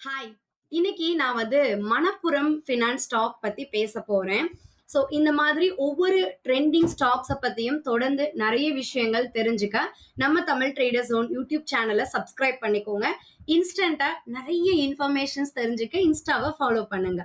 Hi. இன்னைக்கு நான் Manappuram finance stock பத்தி பேச போறேன். ஸோ இந்த மாதிரி ஒவ்வொரு ட்ரெண்டிங் ஸ்டாக்ஸ பத்தியும் தொடர்ந்து நெறைய விஷயங்கள் தெரிஞ்சுக்க, நம்ம தமிழ் ட்ரேடர் ஜோன் யூடியூப் சேனல சப்ஸ்கிரைப் பண்ணிக்கோங்க. இன்ஸ்டன்ட்டா நெறைய இன்ஃபர்மேஷன்ஸ் தெரிஞ்சுக்க இன்ஸ்டாவ ஃபாலோ பண்ணுங்க.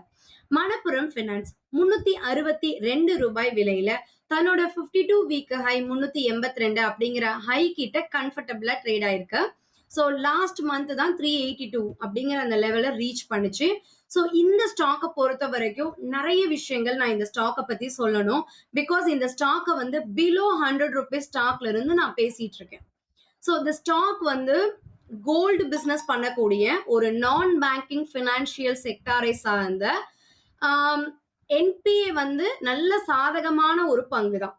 மணப்புரம் ஃபினான்ஸ் ரூ. 362 விலையில தன்னோட 52 வீக் ஹை 382 அப்படிங்கிற ஹை கிட்ட கம்ஃபர்டபிளா ட்ரேட் ஆயிருக்கு. ஸோ லாஸ்ட் மந்த் தான் 382 அப்படிங்கிற அந்த லெவலை ரீச் பண்ணுச்சு. ஸோ இந்த ஸ்டாக்கை பொறுத்த வரைக்கும் நிறைய விஷயங்கள் நான் இந்த ஸ்டாக்கை பத்தி சொல்லணும். பிகாஸ் இந்த ஸ்டாக்கை பிலோ ₹100 ஸ்டாக்ல இருந்து நான் பேசிட்டு இருக்கேன். ஸோ இந்த ஸ்டாக் கோல்டு பிசினஸ் பண்ணக்கூடிய ஒரு நான் பேங்கிங் பினான்சியல் செக்டாரை சார்ந்த என்பிஏ நல்ல சாதகமான ஒரு பங்கு தான்.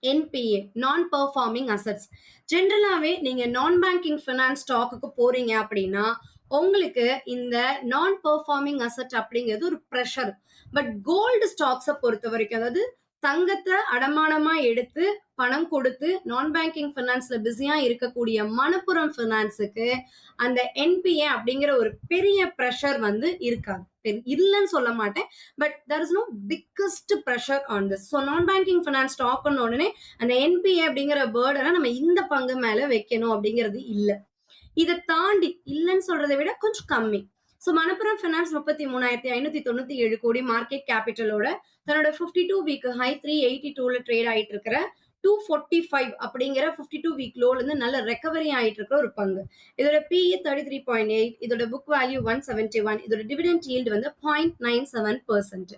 என்பிஏ நான் பெர்ஃபார்மிங் அசட்ஸ். ஜென்ரலாவே நீங்க நான் பேங்கிங் ஃபினான்ஸ் ஸ்டாக்குக்கு போறீங்க அப்படின்னா உங்களுக்கு இந்த நான் பெர்ஃபார்மிங் அசட் அப்படிங்கிறது ஒரு ப்ரெஷர். பட் கோல்டு ஸ்டாக்ஸை பொறுத்த வரைக்கும், அதாவது தங்கத்தை அடமானமா எடுத்து பணம் கொடுத்து நான் பேங்கிங் ஃபினான்ஸ்ல பிஸியா இருக்கக்கூடிய மணப்புரம் ஃபினான்ஸுக்கு அந்த என்பிஏ அப்படிங்கிற ஒரு பெரிய ப்ரெஷர் இருக்காது. இல்லைன்னு சொல்ல மாட்டேன், but there is no biggest pressure on this. So நான் பேங்கிங் ஃபினான்ஸ் ஸ்டாக்னு உடனே அந்த என்பிஏ அப்படிங்கிற பேர்டனை நம்ம இந்த பங்கு மேல வைக்கணும் அப்படிங்கிறது இல்லை. இதை தாண்டி இல்லைன்னு சொல்றதை விட கொஞ்சம் கம்மி. ஸோ மணப்புரம் ஃபினான்ஸ் 33,597 கோடி மார்க்கெட் கேபிட்டலோட தன்னோட 52 வீக் ஹை 382ல ட்ரேட் ஆயிட்டு இருக்கிற 245 அப்படிங்கிற 52 வீக் லோல இருந்து நல்ல ரெக்கவரி ஆயிட்டு இருக்கிற ஒரு பங்கு. இதோட PE 33.8, இதோட புக் வேல்யூ 171, இதோட டிவிடெண்ட் ஈல்டு 0.97%.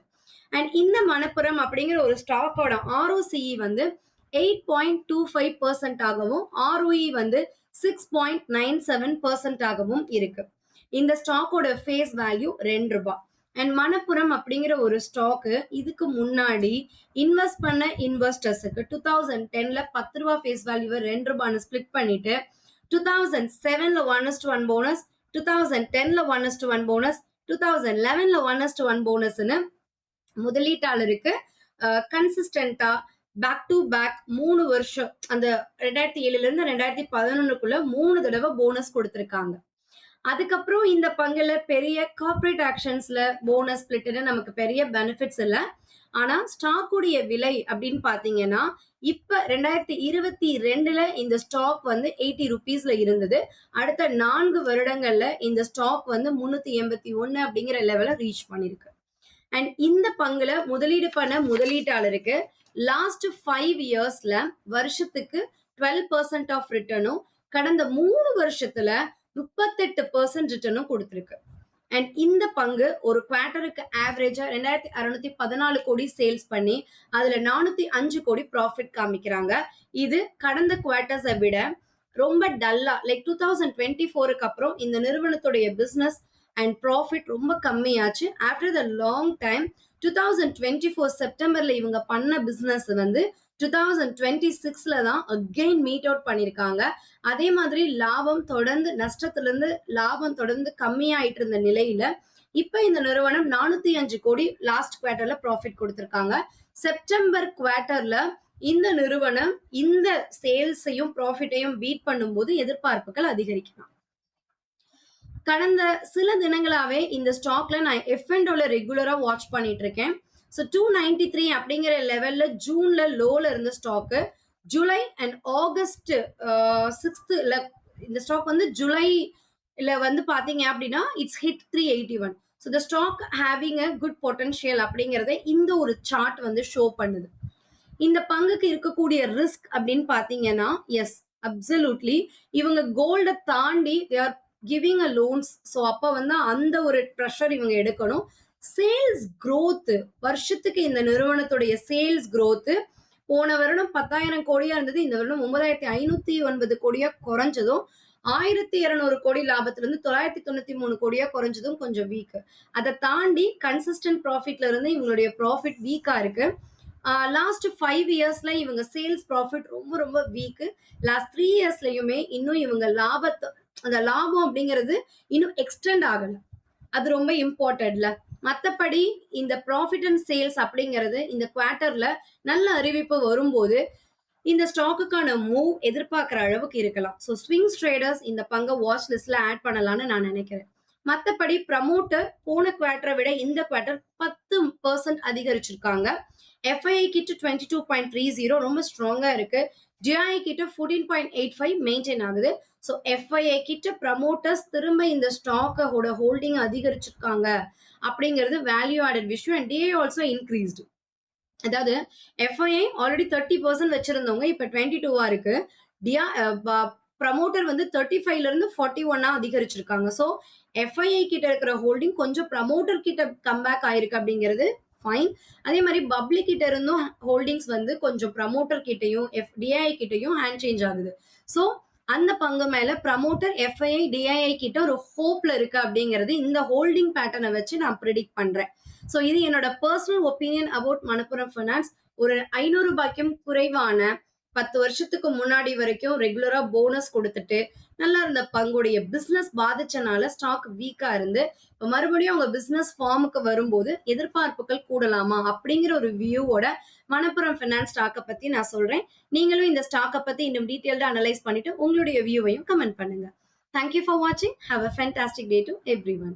அண்ட் இந்த மணப்புரம் அப்படிங்கிற ஒரு ஸ்டாக்கோட ROCE 8.25% ஆகவும் ROE 6.97% ஆகவும் இருக்கு. இந்த ஸ்டாக்கோட ஃபேஸ் வேல்யூ ₹2. அண்ட் மணப்புரம் அப்படிங்கிற ஒரு ஸ்டாக்கு இதுக்கு முன்னாடி இன்வெஸ்ட் பண்ண இன்வெஸ்டர்ஸுக்கு 2010ல ₹10 ஃபேஸ் வேல்யூவை ₹2 ஸ்பிளிட் பண்ணிட்டு 2007ல 1:1 போனஸ், 2010ல 1:1 போனஸ், 2011ல 1:1 போனஸ்ன்னு முதலீட்டாளருக்கு கன்சிஸ்டன்டா பேக் டு பேக் 3 வருஷம், அந்த 2007ல இருந்து 2011க்குள்ள 3 தடவை போனஸ் கொடுத்திருக்காங்க. அதுக்கப்புறம் இந்த பங்குல பெரிய கார்பரேட் ஆக்ஷன்ஸ்ல போனஸ் ஸ்பிளிட்னு நமக்கு பெரிய பெனிஃபிட்ஸ் இல்லை. ஆனா ஸ்டாக்குடைய விலை அப்படின்னு பாத்தீங்கன்னா இப்ப 2022ல இந்த ஸ்டாக் ₹80 இருந்தது. அடுத்த 4 வருடங்கள்ல இந்த ஸ்டாக் 381 அப்படிங்கிற லெவலை ரீச் பண்ணிருக்கு. அண்ட் இந்த பங்குல முதலீடு பண்ண முதலீட்டாளருக்கு லாஸ்ட் 5 இயர்ஸ்ல வருஷத்துக்கு 12% ஆஃப் ரிட்டர்னும், கடந்த 3 வருஷத்துல 38% ரிட்டர்னும் கொடுத்திருக்கு. அண்ட் இந்த பங்கு ஒரு குவார்டருக்கு ஆவரேஜா 2,614 கோடி சேல்ஸ் பண்ணி அதுல 405 கோடி ப்ராஃபிட் காமிக்கிறாங்க. இது கடந்த குவார்டர்ஸை விட ரொம்ப டல்லா, லைக் 2024க்கு அப்புறம் இந்த நிறுவனத்துடைய பிசினஸ் அண்ட் ப்ராஃபிட் ரொம்ப கம்மியாச்சு. ஆஃப்டர் த லாங் டைம் 2024 செப்டம்பர்ல இவங்க பண்ண பிசினஸ் 2026ல தான் அகெயின் மீட் அவுட் பண்ணியிருக்காங்க. அதே மாதிரி லாபம் தொடர்ந்து நஷ்டத்திலிருந்து லாபம் தொடர்ந்து கம்மியாயிட்டு இருந்த நிலையில இப்ப இந்த நிறுவனம் 405 கோடி லாஸ்ட் குவார்டர்ல ப்ராஃபிட் கொடுத்திருக்காங்க. செப்டம்பர் குவார்டர்ல இந்த நிறுவனம் இந்த சேல்ஸையும் ப்ராஃபிட்டையும் பீட் பண்ணும்போது எதிர்பார்ப்புகள் அதிகரிக்கலாம். கடந்த சில தினங்களாவே இந்த ஸ்டாக்ல நான் F&Oல ரெகுலரா வாட்ச் பண்ணிட்டு இருக்கேன். ஸோ 293 அப்படிங்கிற லெவல்ல ஜூன்ல லோல இருந்த stock July and August 6th இந்த ஸ்டாக் ஜூலைல பாத்தீங்க அப்படின்னா it's hit 381. So the stock having a good potential அப்படிங்கறத இந்த ஒரு சார்ட் ஷோ பண்ணுது. இந்த பங்குக்கு இருக்கக்கூடிய ரிஸ்க் அப்படின்னு பாத்தீங்கன்னா, எஸ் அப்சல்யூட்லி இவங்க கோல்ட தாண்டி they are giving a loans. So அப்ப அந்த ஒரு ப்ரெஷர் இவங்க எடுக்கணும். சேல்ஸ் growth, வருஷத்துக்கு இந்த நிறுவனத்துடைய சேல்ஸ் growth போன வருடம் 10,000 கோடியா இருந்தது, இந்த வருடம் 9,509 கோடியா குறைஞ்சதும், 1,200 கோடி லாபத்திலிருந்து 993 கோடியா குறைஞ்சதும் கொஞ்சம் வீக். அதை தாண்டி கன்சிஸ்டன்ட் ப்ராஃபிட்ல இருந்து இவங்களுடைய ப்ராஃபிட் வீக்கா இருக்கு. லாஸ்ட் 5 இயர்ஸ்ல இவங்க சேல்ஸ் ப்ராஃபிட் ரொம்ப ரொம்ப வீக். லாஸ்ட் 3 இயர்ஸ்லயுமே இன்னும் இவங்க அந்த லாபம் அப்படிங்கிறது இன்னும் எக்ஸ்டெண்ட் ஆகல. அது ரொம்ப இம்பார்ட்டன்ட்ல. மத்தபடி இந்த ப்ராஃபிட் அண்ட் சேல்ஸ் அப்படிங்கிறது இந்த குவார்டர்ல நல்ல அறிவிப்பு வரும்போது இந்த ஸ்டாக்குக்கான மூவ் எதிர்பார்க்கிற அளவுக்கு இருக்கலாம். ஸோ ஸ்விங்ஸ் ட்ரேடர்ஸ் இந்த பங்கை வாட்ச் லிஸ்ட்ல ஆட் பண்ணலாம்னு நான் நினைக்கிறேன். மத்தபடி ப்ரமோட்டர் போன குவார்ட்டரை விட இந்த குவார்ட்டர் 10% அதிகரிச்சிருக்காங்க. எஃப்ஐஐ கிட்ட 22.30 ரொம்ப ஸ்ட்ராங்கா இருக்கு. டிஐ கிட்ட 14.85 மெயின்டைன் ஆகுது. ஸோ எஃப்ஐஐ கிட்ட ப்ரமோட்டர்ஸ் திரும்ப இந்த ஸ்டாக்கோட ஹோல்டிங் அதிகரிச்சிருக்காங்க அப்படிங்கிறது வேல்யூ ஆடட் விஷயம். And DI also increased. அதாவது எஃப்ஐஐ ஆல்ரெடி 30% வச்சிருந்தவங்க இப்ப 22 இருக்கு. டியா ப்ரமோட்டர் வந்து 35ல இருந்து 41 அதிகரிச்சிருக்காங்க. ஸோ எஃப்ஐஐ கிட்ட இருக்கிற ஹோல்டிங் கொஞ்சம் ப்ரமோட்டர் கிட்ட கம்பேக் ஆயிருக்கு அப்படிங்கிறது ஃபைன். அதே மாதிரி பப்ளிக் கிட்ட இருந்தும் ஹோல்டிங்ஸ் வந்து கொஞ்சம் ப்ரமோட்டர் கிட்டையும் டிஐ கிட்டையும் ஹேண்ட் சேஞ்ச் ஆகுது. ஸோ அந்த பங்கு மேல ப்ரமோட்டர் எஃப்ஐஐ டிஐஐ கிட்ட ஒரு ஹோப்ல இருக்கு அப்படிங்கிறது இந்த ஹோல்டிங் பேட்டர்னை வச்சு நான் ப்ரிடிக்ட் பண்றேன். ஸோ இது என்னோட personal opinion about Manappuram finance. ஒரு 500 ரூபாய்க்கும் குறைவான 10 வருஷத்துக்கு முன்னாடி வரைக்கும் ரெகுலரா போனஸ் கொடுத்துட்டு நல்லா இருந்த பங்குடைய பிசினஸ் பாதிச்சனால ஸ்டாக் வீக்கா இருந்து இப்ப மறுபடியும் அவங்க பிசினஸ் ஃபார்முக்கு வரும்போது எதிர்பார்ப்புகள் கூடலாமா அப்படிங்கிற ஒரு வியூவோட மணப்புரம் ஃபைனான்ஸ் ஸ்டாக்கை பத்தி நான் சொல்றேன். நீங்களும் இந்த ஸ்டாக்கை பத்தி இன்னும் டீட்டெயில்டா அனலைஸ் பண்ணிட்டு உங்களுடைய வியூவையும் கமெண்ட் பண்ணுங்க. தேங்க்யூ ஃபார் வாட்சிங். Have a fantastic day to every one.